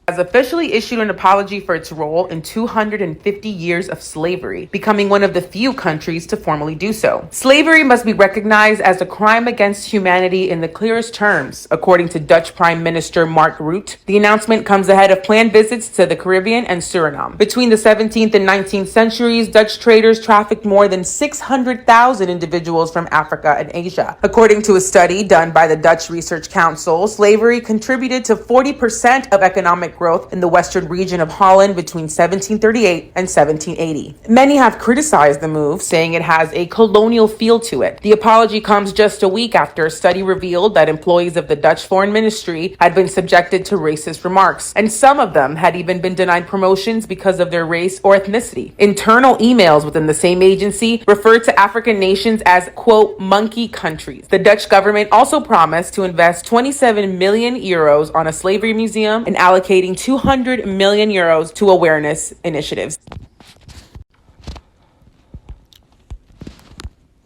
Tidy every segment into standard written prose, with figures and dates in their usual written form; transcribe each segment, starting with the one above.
has officially issued an apology for its role in 250 years of slavery, becoming one of the few countries to formally do so. Slavery must be recognized as a crime against humanity in the clearest terms, according to Dutch Prime Minister Mark Rutte. The announcement comes ahead of planned visits to the Caribbean and Suriname. Between the 17th and 19th centuries, Dutch traders trafficked more than 600,000 individuals from Africa and Asia. According to a study done by the Dutch Research Council, slavery contributed to 40% of economic growth in the western region of Holland between 1738 and 1780. Many have criticized the move, saying it has a colonial feel to it. The apology comes just a week after a study revealed that employees of the Dutch Foreign Ministry had been subjected to racist remarks, and some of them had even been denied promotions because of their race or ethnicity. Internal emails within the same agency referred to African nations as, quote, monkey countries. The Dutch government also promised to invest 27 million euros on a slavery museum and allocating 200 million euros to awareness initiatives.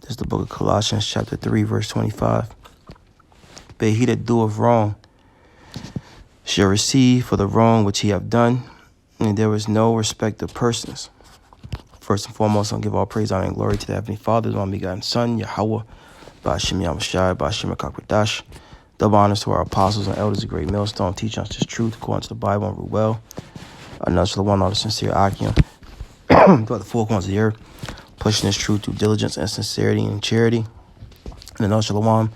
This is the book of Colossians, chapter 3, verse 25. But he that doeth wrong shall receive for the wrong which he have done, and there is no respect of persons. First and foremost, I'll give all praise, honor, and glory to the Heavenly Father, the only begotten Son, Yahweh, Ba'ashem Yahushai, Ba'ashem HaKakwadash. Double honors to our apostles and elders of Great Millstone, teaching us this truth according to the Bible and rule well. Another Shalom, all the sincere Akim, throughout the four corners of the earth, pushing this truth through diligence and sincerity and charity. And another Shalom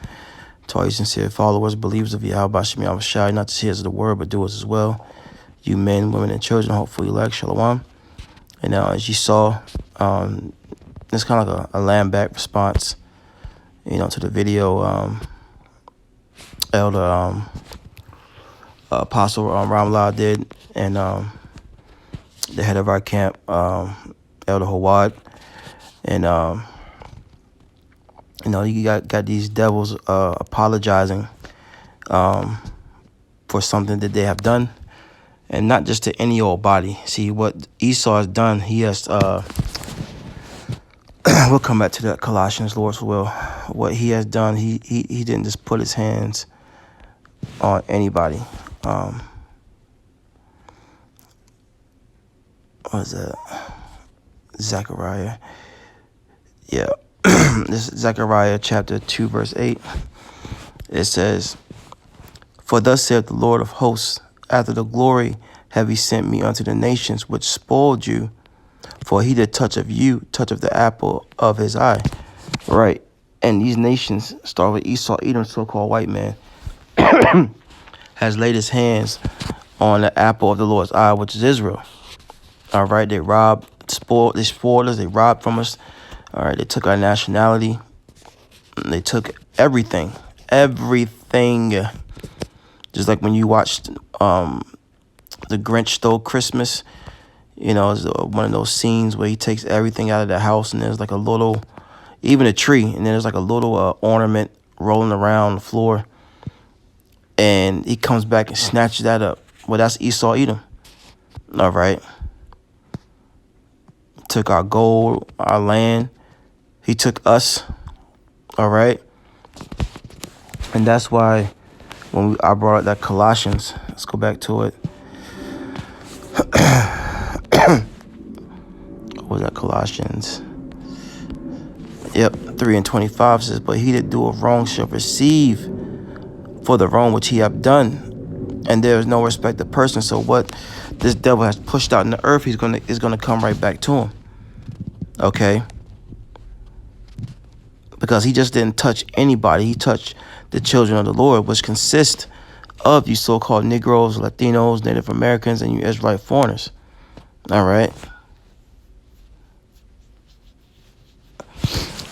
to all you sincere followers, believers of Yahweh, Ba'ashem Yahushai, not just hearers of the word, but doers as well. You men, women, and children, hopefully elect, Shalom. And now, as you saw, it's kind of like a land back response, to the video Elder Apostle Ramlah did, and the head of our camp, Elder Hawad, and you got these devils apologizing for something that they have done, and not just to any old body. See what Esau has done. He has. We'll come back to that, Colossians, Lord's will. What he has done, he didn't just put his hands on anybody. What is that? Zechariah. Yeah. This is Zechariah chapter 2, verse 8. It says, For thus saith the Lord of hosts, after the glory have he sent me unto the nations which spoiled you, for he that toucheth you, toucheth the apple of his eye. Right. And these nations, start with Esau, Edom, so-called white man, has laid his hands on the apple of the Lord's eye, which is Israel. All right. They spoiled us. They robbed from us. All right. They took our nationality. They took everything. Just like when you watched The Grinch Stole Christmas. It's one of those scenes where he takes everything out of the house, and there's like a little, even a tree, and then there's like a little ornament rolling around the floor, and he comes back and snatches that up. Well, that's Esau Edom. All right. Took our gold, our land. He took us. All right. And that's why when I brought up that Colossians, let's go back to it. What was that, Colossians? Yep, 3:25 says, But he that doeth wrong shall receive for the wrong which he hath done, and there is no respect of person. So what this devil has pushed out in the earth, is gonna come right back to him. Okay? Because he just didn't touch anybody. He touched the children of the Lord, which consist of you so-called Negroes, Latinos, Native Americans, and you Israelite foreigners. All right.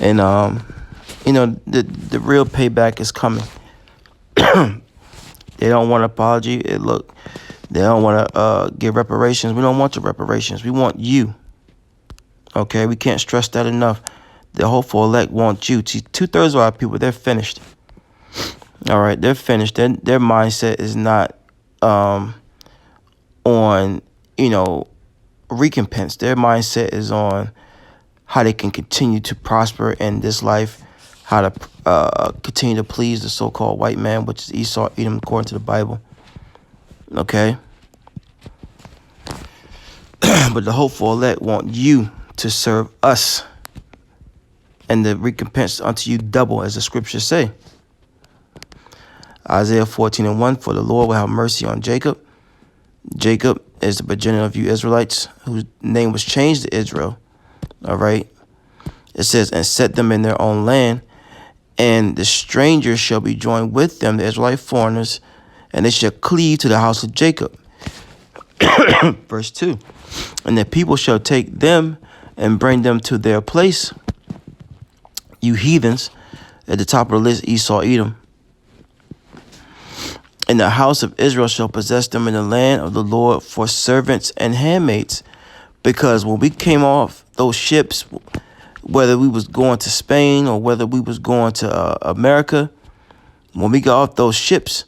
And the real payback is coming. They don't want an apology. They don't want to give reparations. We don't want your reparations. We want you. Okay, we can't stress that enough. The hopeful elect want you. See, 2/3 of our people, they're finished. All right, they're finished. Their mindset is not on recompense. Their mindset is on how they can continue to prosper in this life, how to continue to please the so-called white man, which is Esau, Edom, according to the Bible. Okay? But the hopeful elect want you to serve us, and the recompense unto you double, as the scriptures say. Isaiah 14:1, for the Lord will have mercy on Jacob. Jacob is the progenitor of you Israelites, whose name was changed to Israel. All right. It says, and set them in their own land, and the strangers shall be joined with them, the Israelite foreigners, and they shall cleave to the house of Jacob. Verse 2, and the people shall take them and bring them to their place. You heathens, at the top of the list, Esau, Edom. And the house of Israel shall possess them in the land of the Lord for servants and handmaids. Because when we came off those ships, whether we was going to Spain or whether we was going to America, when we got off those ships,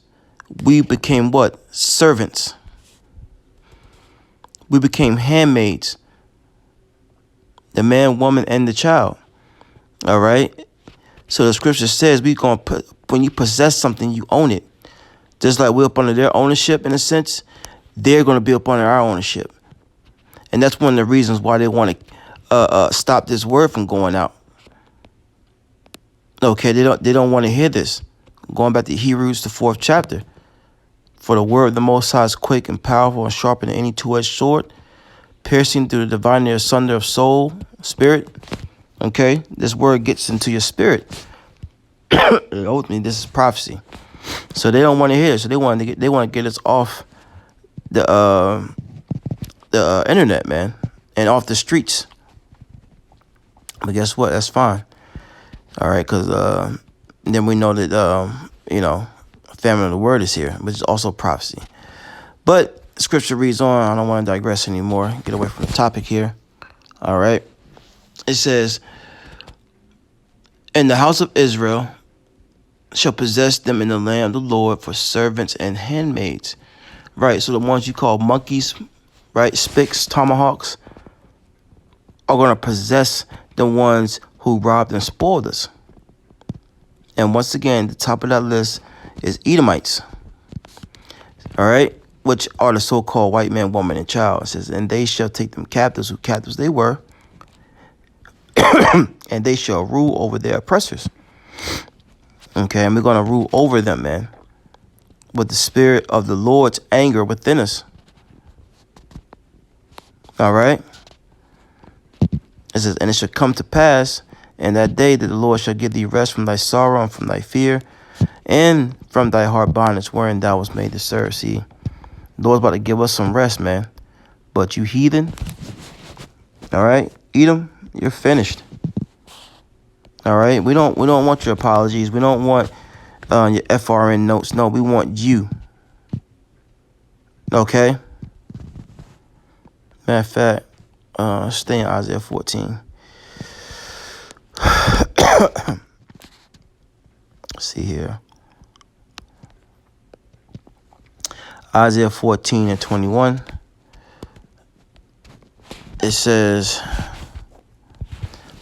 we became what? Servants. We became handmaids. The man, woman, and the child. All right? So the scripture says when you possess something, you own it. Just like we're up under their ownership, in a sense, they're going to be up under our ownership. And that's one of the reasons why they want to stop this word from going out. Okay, they don't want to hear this. Going back to Hebrews, the 4th chapter. For the word of the Most High is quick and powerful and sharper than any two-edged sword, piercing through the dividing asunder of soul, spirit. Okay, this word gets into your spirit. Ultimately, this is prophecy. So they don't want to hear it. So they want to get us off the internet, man, and off the streets. But guess what? That's fine. All right, because then we know that famine of the word is here, which is also prophecy. But scripture reads on. I don't want to digress anymore. Get away from the topic here. All right. It says, and the house of Israel shall possess them in the land of the Lord for servants and handmaids. Right, so the ones you call monkeys, right, spicks, tomahawks, are going to possess the ones who robbed and spoiled us. And once again, the top of that list is Edomites. All right, which are the so-called white man, woman, and child. It says, and they shall take them captives, who captives they were, and they shall rule over their oppressors. Okay, and we're going to rule over them, man, with the spirit of the Lord's anger within us. All right. It says, and it shall come to pass in that day that the Lord shall give thee rest from thy sorrow and from thy fear and from thy hard bondage wherein thou was made to serve. See, the Lord's about to give us some rest, man. But you heathen, all right, Edom, you're finished. All right, we don't want your apologies. We don't want your FRN notes. No, we want you. Okay. Matter of fact, stay in Isaiah 14. Let's see here. Isaiah 14:21. It says,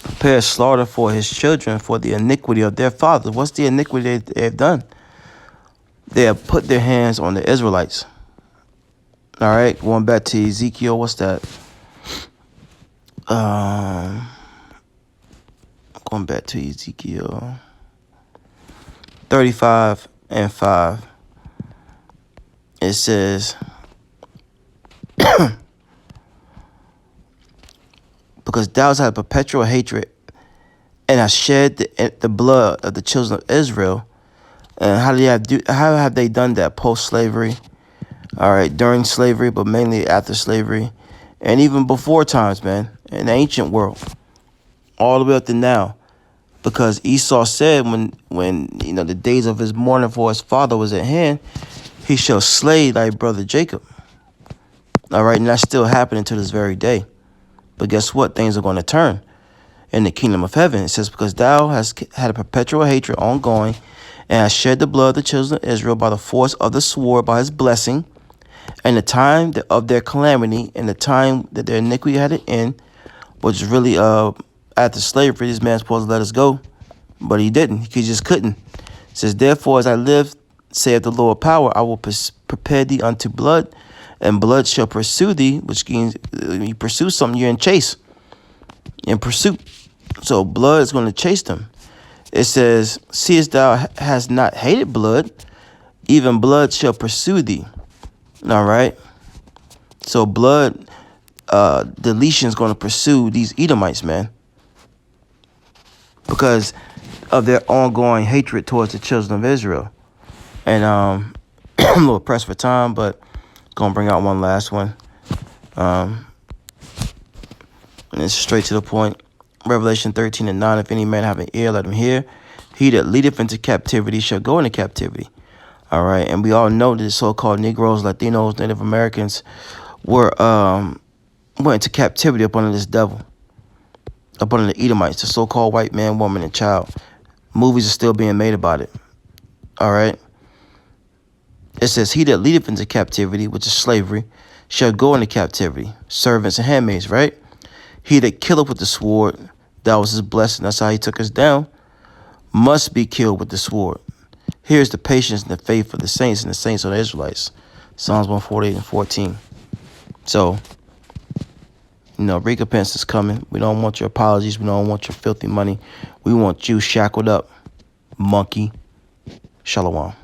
prepare slaughter for his children for the iniquity of their fathers. What's the iniquity they have done? They have put their hands on the Israelites. All right, going back to Ezekiel, what's that? Going back to Ezekiel 35:5. It says, because thou hast had a perpetual hatred and hast shed the blood of the children of Israel. And how have they done that? Post-slavery, all right, during slavery, but mainly after slavery, and even before times, man, in the ancient world, all the way up to now. Because Esau said when the days of his mourning for his father was at hand, he shall slay thy brother Jacob. All right, and that's still happening to this very day. But guess what? Things are going to turn in the kingdom of heaven. It says, because thou hast had a perpetual hatred ongoing, and hast shed the blood of the children of Israel by the force of the sword, by his blessing, and the time of their calamity, and the time that their iniquity had an end, which is really after slavery. This man's supposed to let us go, but he didn't. He just couldn't. It says, therefore, as I live, saith the Lord power, I will prepare thee unto blood, And blood shall pursue thee, which means you pursue something, you're in chase, in pursuit. So blood is going to chase them. It says, seest thou hast not hated blood, even blood shall pursue thee. All right. So blood deletion is going to pursue these Edomites, man, because of their ongoing hatred towards the children of Israel. And I'm a little pressed for time, but gonna bring out one last one. And it's straight to the point. Revelation 13:9. If any man have an ear, let him hear. He that leadeth into captivity shall go into captivity. All right. And we all know that the so-called Negroes, Latinos, Native Americans went into captivity up under this devil, up under the Edomites, the so-called white man, woman, and child. Movies are still being made about it. All right. It says, he that leadeth into captivity, which is slavery, shall go into captivity. Servants and handmaids, right? He that killeth with the sword, that was his blessing. That's how he took us down. Must be killed with the sword. Here's the patience and the faith of the saints and the saints of the Israelites. Psalms 148:14. So, recompense is coming. We don't want your apologies. We don't want your filthy money. We want you shackled up, monkey. Shalom.